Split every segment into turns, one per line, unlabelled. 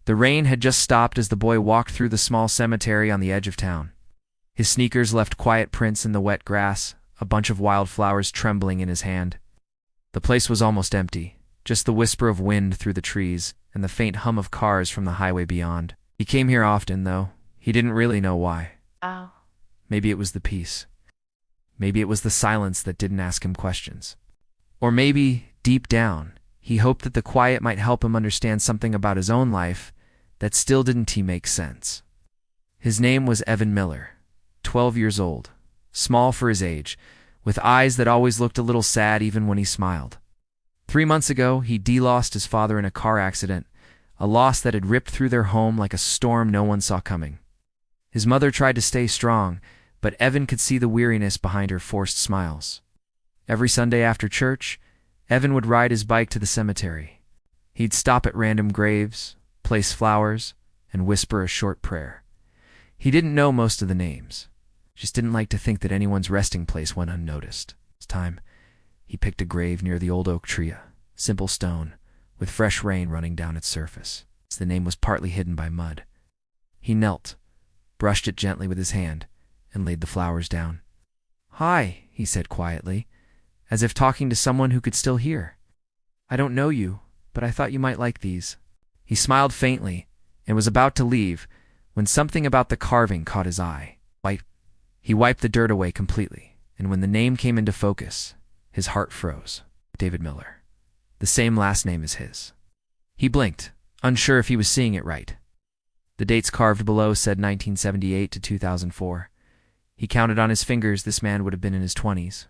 The rain had just stopped as the boy walked through the small cemetery on the edge of town. His sneakers left quiet prints in the wet grass, a bunch of wildflowers trembling in his hand. The place was almost empty, just the whisper of wind through the trees and the faint hum of cars from the highway beyond. He came here often, though. He didn't really know why.
Oh.
Maybe it was the peace. Maybe it was the silence that didn't ask him questions. Or maybe, deep down, he hoped that the quiet might help him understand something about his own life that still didn't make sense. His name was Evan Miller, 12 years old, small for his age, with eyes that always looked a little sad even when he smiled. 3 months ago, he lost his father in a car accident, a loss that had ripped through their home like a storm no one saw coming. His mother tried to stay strong, but Evan could see the weariness behind her forced smiles. Every Sunday after church, Evan would ride his bike to the cemetery. He'd stop at random graves, place flowers, and whisper a short prayer. He didn't know most of the names, just didn't like to think that anyone's resting place went unnoticed. This time, he picked a grave near the old oak tree, a simple stone, with fresh rain running down its surface. The name was partly hidden by mud. He knelt, brushed it gently with his hand, and laid the flowers down. "Hi," he said quietly, as if talking to someone who could still hear. "I don't know you, but I thought you might like these." He smiled faintly and was about to leave when something about the carving caught his eye. He wiped the dirt away completely, and when the name came into focus, his heart froze. David Miller. The same last name as his. He blinked, unsure if he was seeing it right. The dates carved below said 1978 to 2004. He counted on his fingers this man would have been in his 20s.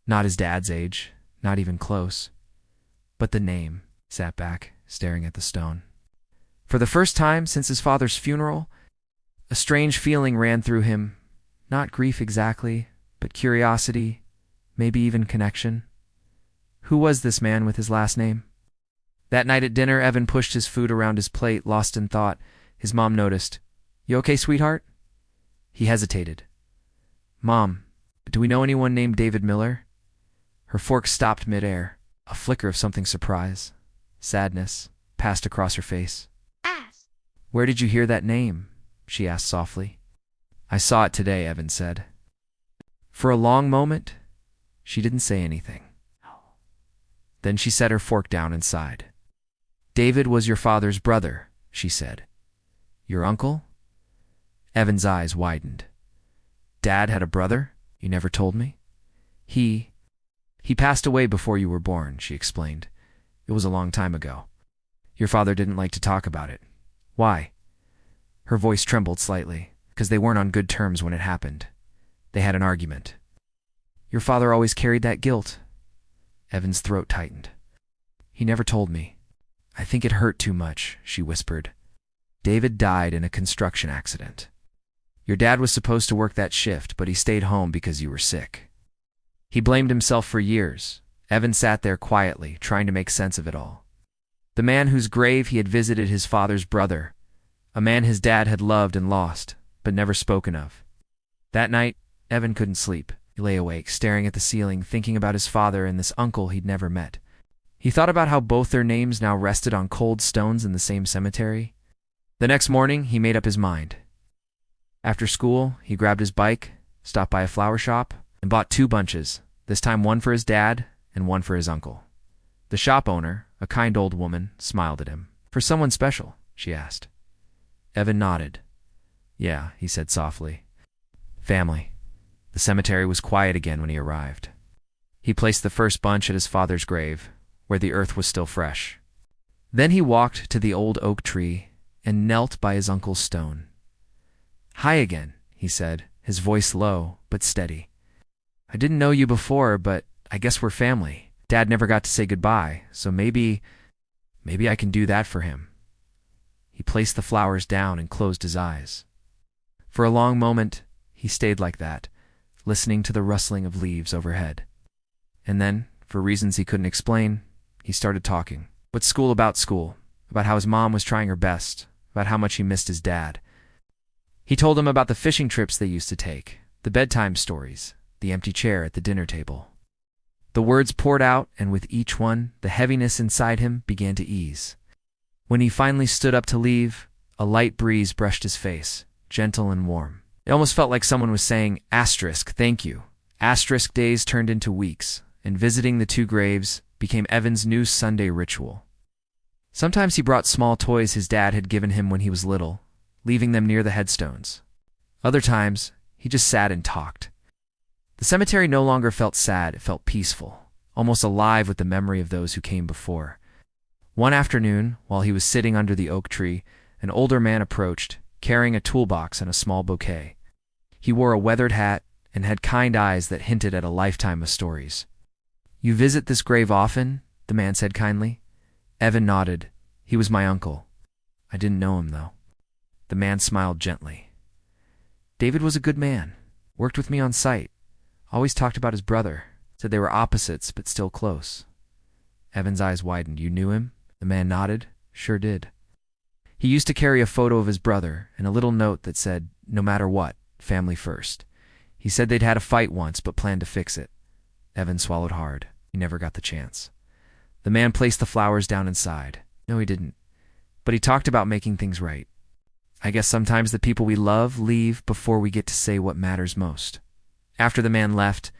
Not his dad's age, not even close. But the name. Sat back, staring at the stone. For the first time since his father's funeral, a strange feeling ran through him. Not grief exactly, but curiosity, maybe even connection. Who was this man with his last name? That night at dinner, Evan pushed his food around his plate, lost in thought. His mom noticed. "You okay, sweetheart?" He hesitated. "Mom, do we know anyone named David Miller?" Her fork stopped midair. A flicker of something surprise, sadness, passed across her face.
Ask.
"Where did you hear that name?" she asked softly. "I saw it today," Evan said. For a long moment, she didn't say anything. Then she set her fork down and sighed. "David was your father's brother," she said. "Your uncle?" Evan's eyes widened. "Dad had a brother? You never told me?" He passed away before you were born," she explained. "It was a long time ago. Your father didn't like to talk about it." "Why?" Her voice trembled slightly. "Because they weren't on good terms when it happened. They had an argument." "Your father always carried that guilt." Evan's throat tightened. "He never told me. I think it hurt too much," she whispered. "David died in a construction accident. Your dad was supposed to work that shift, but he stayed home because you were sick. He blamed himself for years." Evan sat there quietly, trying to make sense of it all. The man whose grave he had visited, his father's brother, a man his dad had loved and lost, but never spoken of. That night, Evan couldn't sleep. He lay awake, staring at the ceiling, thinking about his father and this uncle he'd never met. He thought about how both their names now rested on cold stones in the same cemetery. The next morning, he made up his mind. After school, he grabbed his bike, stopped by a flower shop, and bought 2 bunches, this time one for his dad and one for his uncle. The shop owner, a kind old woman, smiled at him. "For someone special?" she asked. Evan nodded. "Yeah," he said softly. "Family." The cemetery was quiet again when he arrived. He placed the first bunch at his father's grave, where the earth was still fresh. Then he walked to the old oak tree and knelt by his uncle's stone. "Hi again," he said, his voice low but steady. "I didn't know you before, but I guess we're family. Dad never got to say goodbye, so maybe I can do that for him." He placed the flowers down and closed his eyes. For a long moment, he stayed like that, listening to the rustling of leaves overhead. And then, for reasons he couldn't explain, he started talking. But school, about how his mom was trying her best, about how much he missed his dad. He told him about the fishing trips they used to take, the bedtime stories, the empty chair at the dinner table. The words poured out, and with each one, the heaviness inside him began to ease. When he finally stood up to leave, a light breeze brushed his face, gentle and warm. It almost felt like someone was saying, asterisk, thank you. Asterisk days turned into weeks, and visiting the two graves became Evan's new Sunday ritual. Sometimes he brought small toys his dad had given him when he was little, leaving them near the headstones. Other times, he just sat and talked. The cemetery no longer felt sad, it felt peaceful, almost alive with the memory of those who came before. One afternoon, while he was sitting under the oak tree, an older man approached, carrying a toolbox and a small bouquet. He wore a weathered hat and had kind eyes that hinted at a lifetime of stories. "You visit this grave often?" the man said kindly. Evan nodded. "He was my uncle. I didn't know him, though." The man smiled gently. "David was a good man. Worked with me on site. Always talked about his brother. Said they were opposites, but still close." Evan's eyes widened. "You knew him?" The man nodded. "Sure did. He used to carry a photo of his brother and a little note that said, 'No matter what, family first.' He said they'd had a fight once, but planned to fix it." Evan swallowed hard. He never got the chance. The man placed the flowers down and sighed. "No, he didn't. But he talked about making things right. I guess sometimes the people we love leave before we get to say what matters most." After the man left,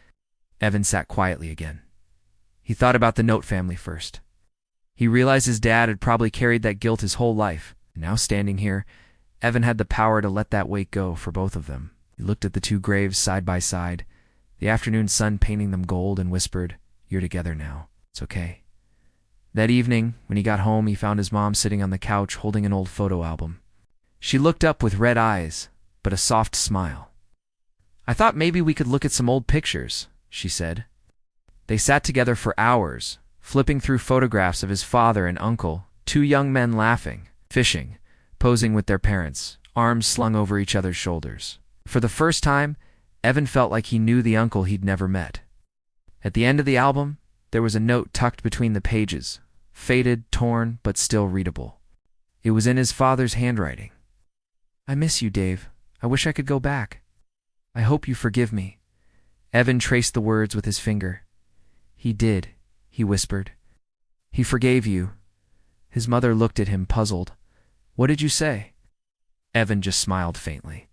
Evan sat quietly again. He thought about the Note family first. He realized his dad had probably carried that guilt his whole life. And now standing here, Evan had the power to let that weight go for both of them. He looked at the two graves side by side, the afternoon sun painting them gold, and whispered, "You're together now. It's okay." That evening, when he got home, he found his mom sitting on the couch holding an old photo album. She looked up with red eyes, but a soft smile. "I thought maybe we could look at some old pictures," she said. They sat together for hours, flipping through photographs of his father and uncle, two young men laughing, fishing, posing with their parents, arms slung over each other's shoulders. For the first time, Evan felt like he knew the uncle he'd never met. At the end of the album, there was a note tucked between the pages, faded, torn, but still readable. It was in his father's handwriting. "I miss you, Dave. I wish I could go back. I hope you forgive me." Evan traced the words with his finger. "He did," he whispered. "He forgave you." His mother looked at him, puzzled. "What did you say?" Evan just smiled faintly.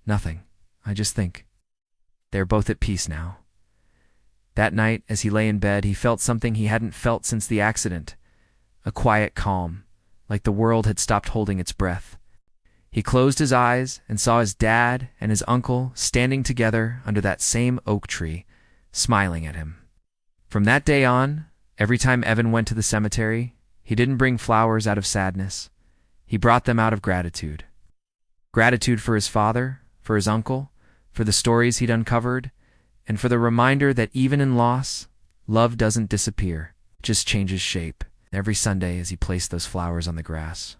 "Nothing. I just think." They're both at peace now. That night, as he lay in bed, he felt something he hadn't felt since the accident. A quiet calm, like the world had stopped holding its breath. He closed his eyes and saw his dad and his uncle standing together under that same oak tree, smiling at him. From that day on, every time Evan went to the cemetery, he didn't bring flowers out of sadness. He brought them out of gratitude. Gratitude for his father, for his uncle, for the stories he'd uncovered, and for the reminder that even in loss, love doesn't disappear, it just changes shape. Every Sunday as he placed those flowers on the grass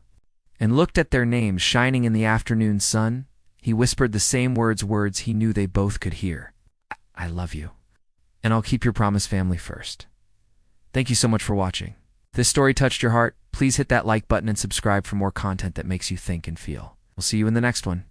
and looked at their names shining in the afternoon sun, he whispered the same words he knew they both could hear. "I love you. And I'll keep your promise family first." Thank you so much for watching. If this story touched your heart, please hit that like button and subscribe for more content that makes you think and feel. We'll see you in the next one.